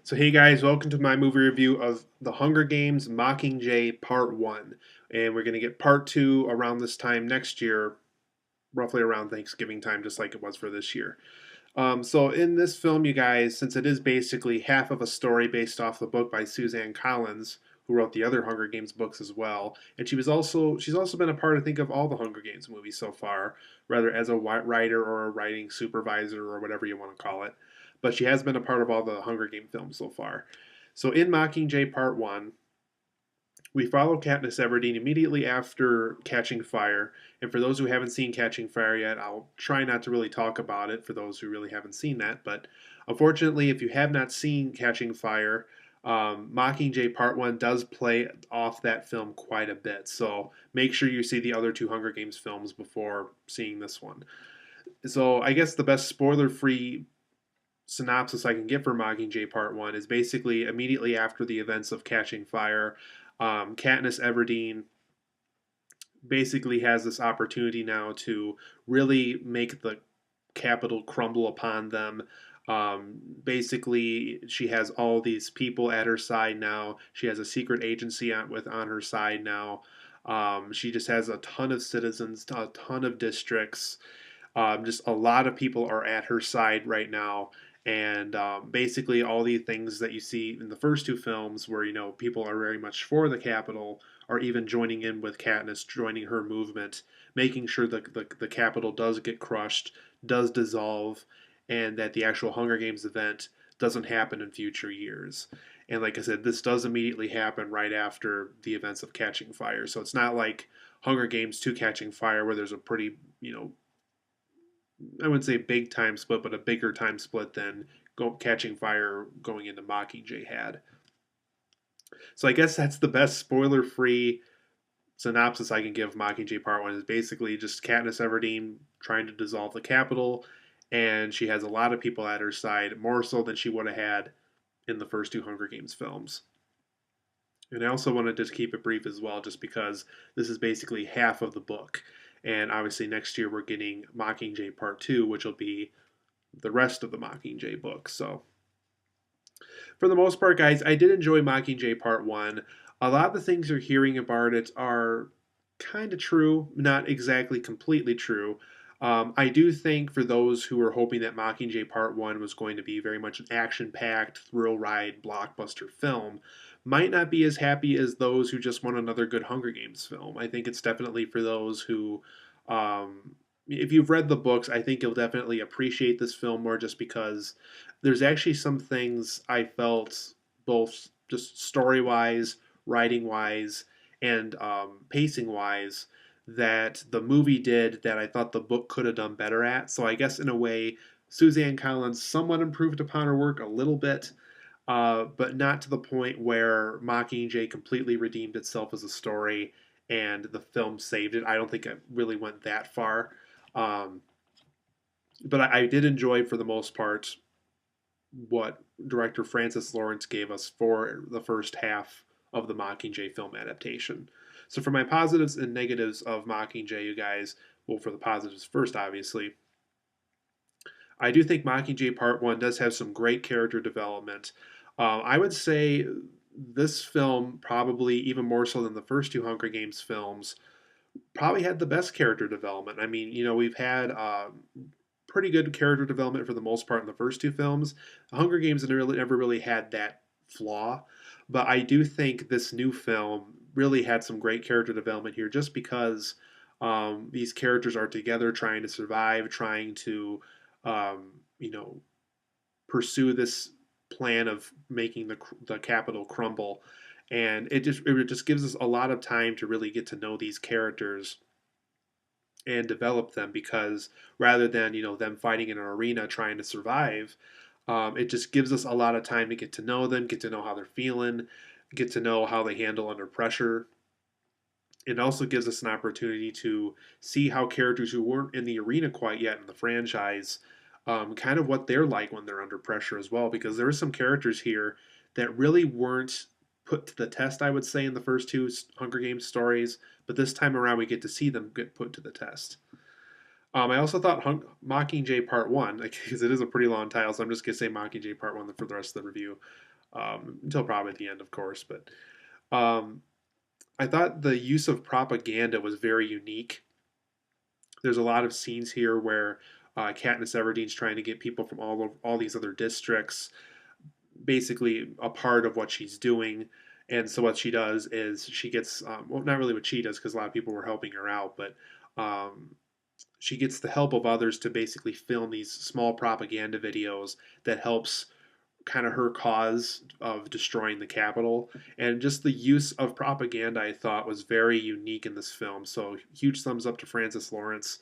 So, hey guys, welcome to my movie review of The Hunger Games Mockingjay Part 1. And we're going to get Part 2 around this time next year, roughly around Thanksgiving time, just like it was for this year. So, in this film, you guys, since it is basically half of a story based off the book by Suzanne Collins, who wrote the other Hunger Games books as well, and she's also been a part, I think, of all the Hunger Games movies so far, rather as a writer or a writing supervisor or whatever you want to call it. But she has been a part of all the Hunger Game films so far. So in Mockingjay Part 1, we follow Katniss Everdeen immediately after Catching Fire. And for those who haven't seen Catching Fire yet, I'll try not to really talk about it for those who really haven't seen that. But unfortunately, if you have not seen Catching Fire, Mockingjay Part 1 does play off that film quite a bit. So make sure you see the other two Hunger Games films before seeing this one. So I guess the best spoiler free synopsis I can give for Mockingjay Part 1 is basically immediately after the events of Catching Fire, Katniss Everdeen basically has this opportunity now to really make the capital crumble upon them. Basically, she has all these people at her side now. She has a secret agency on her side now. She just has a ton of citizens, a ton of districts. Just a lot of people are at her side right now, and basically all the things that you see in the first two films, where people are very much for the Capitol, are even joining in with Katniss, joining her movement, making sure that the Capitol does get crushed, does dissolve, and that the actual Hunger Games event doesn't happen in future years. And like I said, this does immediately happen right after the events of Catching Fire. So it's not like Hunger Games to Catching Fire, where there's a pretty, I wouldn't say big time split, but a bigger time split than Catching Fire going into Mockingjay had. So I guess that's the best spoiler free synopsis I can give of Mockingjay Part 1 is basically just Katniss Everdeen trying to dissolve the Capitol, and she has a lot of people at her side, more so than she would have had in the first two Hunger Games films. And I also wanted to keep it brief as well, just because this is basically half of the book. And obviously, next year we're getting Mockingjay Part 2, which will be the rest of the Mockingjay book. So, for the most part, guys, I did enjoy Mockingjay Part 1. A lot of the things you're hearing about it are kind of true, not exactly completely true. I do think for those who were hoping that Mockingjay Part 1 was going to be very much an action packed, thrill ride, blockbuster film, might not be as happy as those who just want another good Hunger Games film. I think it's definitely for those who, if you've read the books, I think you'll definitely appreciate this film more just because there's actually some things I felt, both just story wise, writing wise, and pacing wise, that the movie did that I thought the book could have done better at. So I guess in a way, Suzanne Collins somewhat improved upon her work a little bit, but not to the point where Mockingjay completely redeemed itself as a story and the film saved it. I don't think it really went that far. Um, but I did enjoy, for the most part, what director Francis Lawrence gave us for the first half of the Mockingjay film adaptation. So, for my positives and negatives of Mockingjay, you guys, well, for the positives first, obviously, I do think Mockingjay Part 1 does have some great character development. I would say this film, probably even more so than the first two Hunger Games films, probably had the best character development. I mean, we've had pretty good character development for the most part in the first two films. Hunger Games never really had that flaw, but I do think this new film really had some great character development here, just because these characters are together, trying to survive, trying to, um, you know, pursue this plan of making the capital crumble, and it just gives us a lot of time to really get to know these characters and develop them, because rather than them fighting in an arena trying to survive, it just gives us a lot of time to get to know them, get to know how they're feeling, get to know how they handle under pressure. It also gives us an opportunity to see how characters who weren't in the arena quite yet in the franchise, kind of what they're like when they're under pressure as well, because there are some characters here that really weren't put to the test, I would say, in the first two Hunger Games stories, but this time around we get to see them get put to the test. I also thought Mockingjay Part 1, because it is a pretty long title, so I'm just going to say Mockingjay Part 1 for the rest of the review. until probably the end, of course. But um, I thought the use of propaganda was very unique. There's a lot of scenes here where Katniss Everdeen's trying to get people from all these other districts basically a part of what she's doing. And so what she does is she gets, well, not really what she does because a lot of people were helping her out, but um, she gets the help of others to basically film these small propaganda videos that helps kind of her cause of destroying the Capitol. And just the use of propaganda, I thought, was very unique in this film. So huge thumbs up to Francis Lawrence.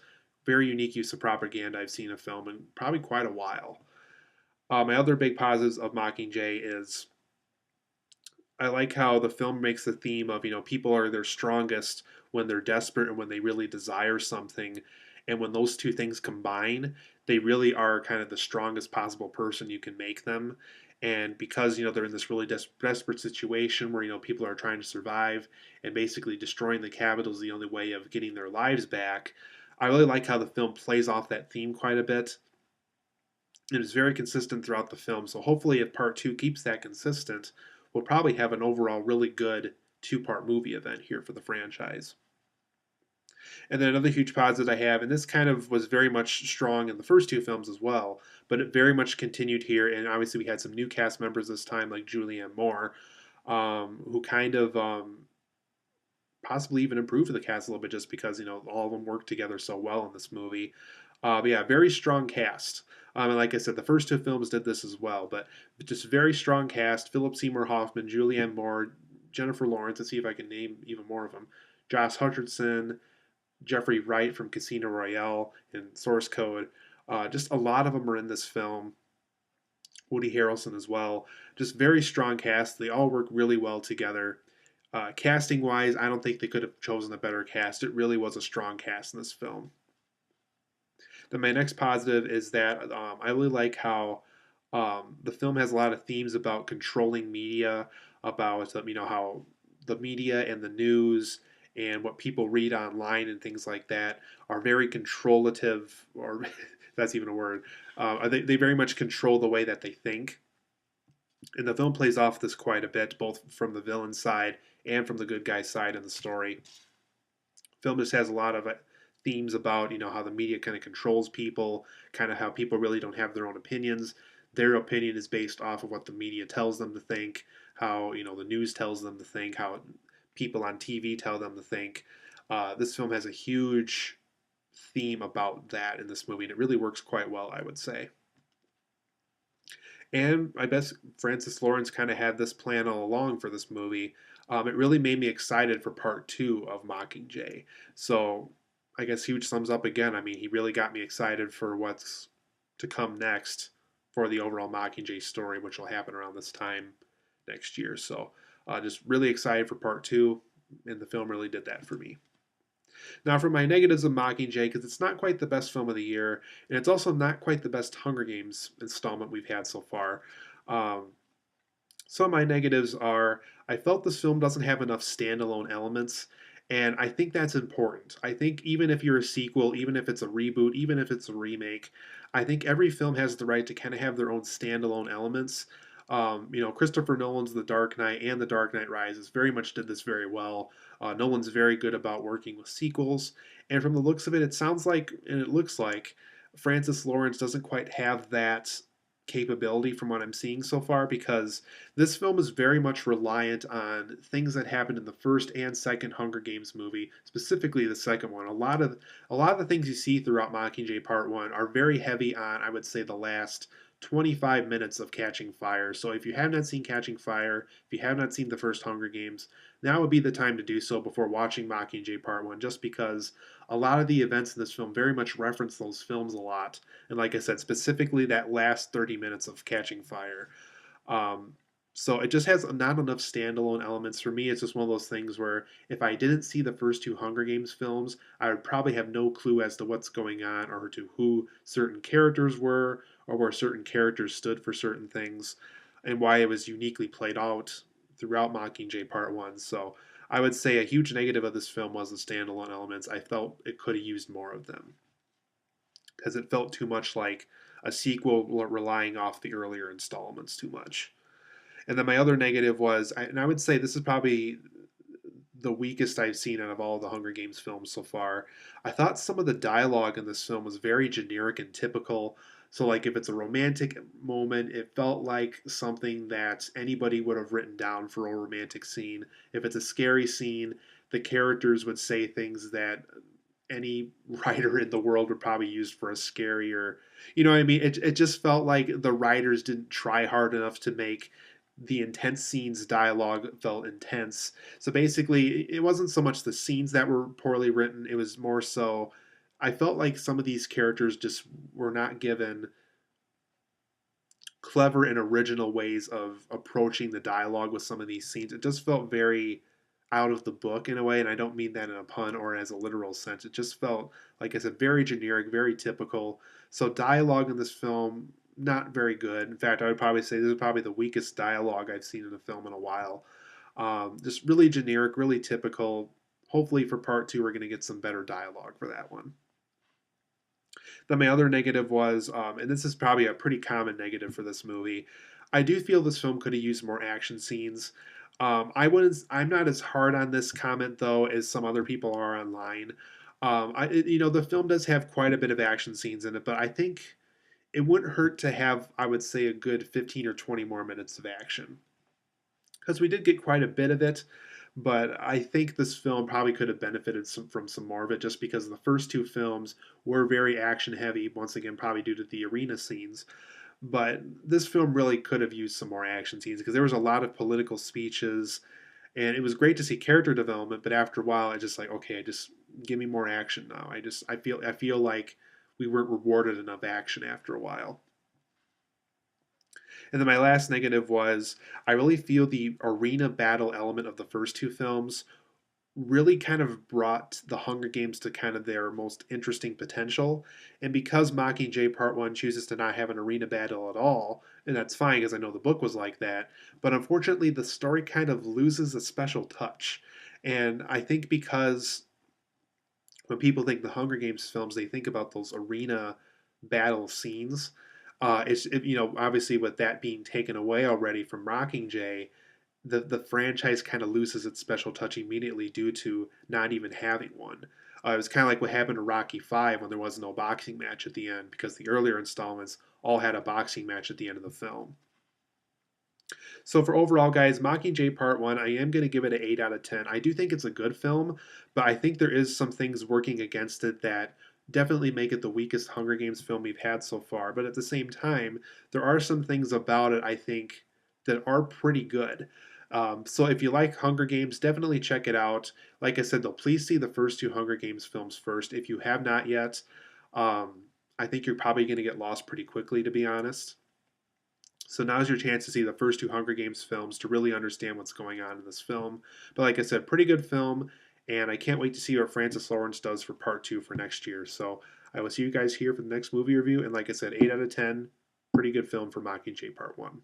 Very unique use of propaganda I've seen in a film in probably quite a while. My other big positives of Mockingjay is I like how the film makes the theme of, people are their strongest when they're desperate and when they really desire something. And when those two things combine, they really are kind of the strongest possible person you can make them. And because, they're in this really desperate situation where, people are trying to survive and basically destroying the capital is the only way of getting their lives back. I really like how the film plays off that theme quite a bit. It is very consistent throughout the film. So hopefully, if part two keeps that consistent, we'll probably have an overall really good two-part movie event here for the franchise. And then another huge positive I have, and this kind of was very much strong in the first two films as well, but it very much continued here. And obviously, we had some new cast members this time, like Julianne Moore, who kind of possibly even improved the cast a little bit just because all of them worked together so well in this movie. But yeah, very strong cast. And like I said, the first two films did this as well, but just very strong cast. Philip Seymour Hoffman, Julianne Moore, Jennifer Lawrence. Let's see if I can name even more of them. Josh Hutcherson, Jeffrey Wright from Casino Royale and Source Code. Just a lot of them are in this film. Woody Harrelson as well. Just very strong cast. They all work really well together. Casting wise, I don't think they could have chosen a better cast. It really was a strong cast in this film. Then my next positive is that I really like how the film has a lot of themes about controlling media, about how the media and the news and what people read online and things like that are very controllative, or that's even a word. They very much control the way that they think. And the film plays off this quite a bit, both from the villain side and from the good guy side in the story. Film just has a lot of themes about how the media kind of controls people, kind of how people really don't have their own opinions. Their opinion is based off of what the media tells them to think, how the news tells them to think, how people on TV tell them to think. This film has a huge theme about that in this movie, and it really works quite well, I would say. And I guess Francis Lawrence kind of had this plan all along for this movie. It really made me excited for part two of Mockingjay. So I guess huge thumbs up again. I mean, he really got me excited for what's to come next for the overall Mockingjay story, which will happen around this time next year. So just really excited for part two, and the film really did that for me. Now, for my negatives of Mockingjay, because it's not quite the best film of the year, and it's also not quite the best Hunger Games installment we've had so far. Um, some of my negatives are I felt this film doesn't have enough standalone elements, and I think that's important. I think even if you're a sequel, even if it's a reboot, even if it's a remake, I think every film has the right to kind of have their own standalone elements. Christopher Nolan's The Dark Knight and The Dark Knight Rises very much did this very well. Nolan's very good about working with sequels, and from the looks of it, it sounds like and it looks like Francis Lawrence doesn't quite have that capability from what I'm seeing so far because this film is very much reliant on things that happened in the first and second Hunger Games movie, specifically the second one. A lot of the things you see throughout Mockingjay Part 1 are very heavy on, I would say, the last 25 minutes of Catching Fire. So if you have not seen Catching Fire, if you have not seen the first Hunger Games, now would be the time to do so before watching Mockingjay Part 1, just because a lot of the events in this film very much reference those films a lot. And like I said, specifically that last 30 minutes of Catching Fire. Um, so it just has not enough standalone elements. For me, it's just one of those things where if I didn't see the first two Hunger Games films, I would probably have no clue as to what's going on or to who certain characters were or where certain characters stood for certain things and why it was uniquely played out throughout Mockingjay Part 1. So I would say a huge negative of this film was the standalone elements. I felt it could have used more of them because it felt too much like a sequel relying off the earlier installments too much. And then my other negative was, and I would say this is probably the weakest I've seen out of all the Hunger Games films so far. I thought some of the dialogue in this film was very generic and typical. So, like, if it's a romantic moment, it felt like something that anybody would have written down for a romantic scene. If it's a scary scene, the characters would say things that any writer in the world would probably use for a scarier, you know what I mean? It just felt like the writers didn't try hard enough to make the intense scenes dialogue felt intense. So basically, it wasn't so much the scenes that were poorly written, it was more so I felt like some of these characters just were not given clever and original ways of approaching the dialogue with some of these scenes. It just felt very out of the book in a way, and I don't mean that in a pun or as a literal sense. It just felt, like I said, very generic, very typical. So dialogue in this film, not very good. In fact, I would probably say this is probably the weakest dialogue I've seen in a film in a while. Just really generic, really typical. Hopefully for part two, we're going to get some better dialogue for that one. Then my other negative was, and this is probably a pretty common negative for this movie, I do feel this film could have used more action scenes. I'm not as hard on this comment though as some other people are online. The film does have quite a bit of action scenes in it, but I think it wouldn't hurt to have, I would say, a good 15 or 20 more minutes of action because we did get quite a bit of it. But I think this film probably could have benefited from some more of it just because the first two films were very action heavy, once again, probably due to the arena scenes. But this film really could have used some more action scenes because there was a lot of political speeches and it was great to see character development, but after a while I just like, okay, just give me more action now. I feel like we weren't rewarded enough action after a while. And then my last negative was I really feel the arena battle element of the first two films really kind of brought the Hunger Games to kind of their most interesting potential. And because Mockingjay Part 1 chooses to not have an arena battle at all, and that's fine because I know the book was like that, but unfortunately the story kind of loses a special touch. And I think because when people think the Hunger Games films, they think about those arena battle scenes. Obviously with that being taken away already from Mockingjay, the franchise kind of loses its special touch immediately due to not even having one. It was kind of like what happened to Rocky Five when there was no boxing match at the end because the earlier installments all had a boxing match at the end of the film. So for overall, guys, Mockingjay Part 1, I am going to give it an 8 out of 10. I do think it's a good film, but I think there is some things working against it that definitely make it the weakest Hunger Games film we've had so far. But at the same time, there are some things about it I think that are pretty good. So if you like Hunger Games, definitely check it out. Like I said, though, please see the first two Hunger Games films first. If you have not yet, I think you're probably going to get lost pretty quickly, to be honest. So now's your chance to see the first two Hunger Games films to really understand what's going on in this film. But like I said, pretty good film, and I can't wait to see what Francis Lawrence does for part two for next year. So I will see you guys here for the next movie review. And like I said, 8 out of 10, pretty good film for Mockingjay Part 1.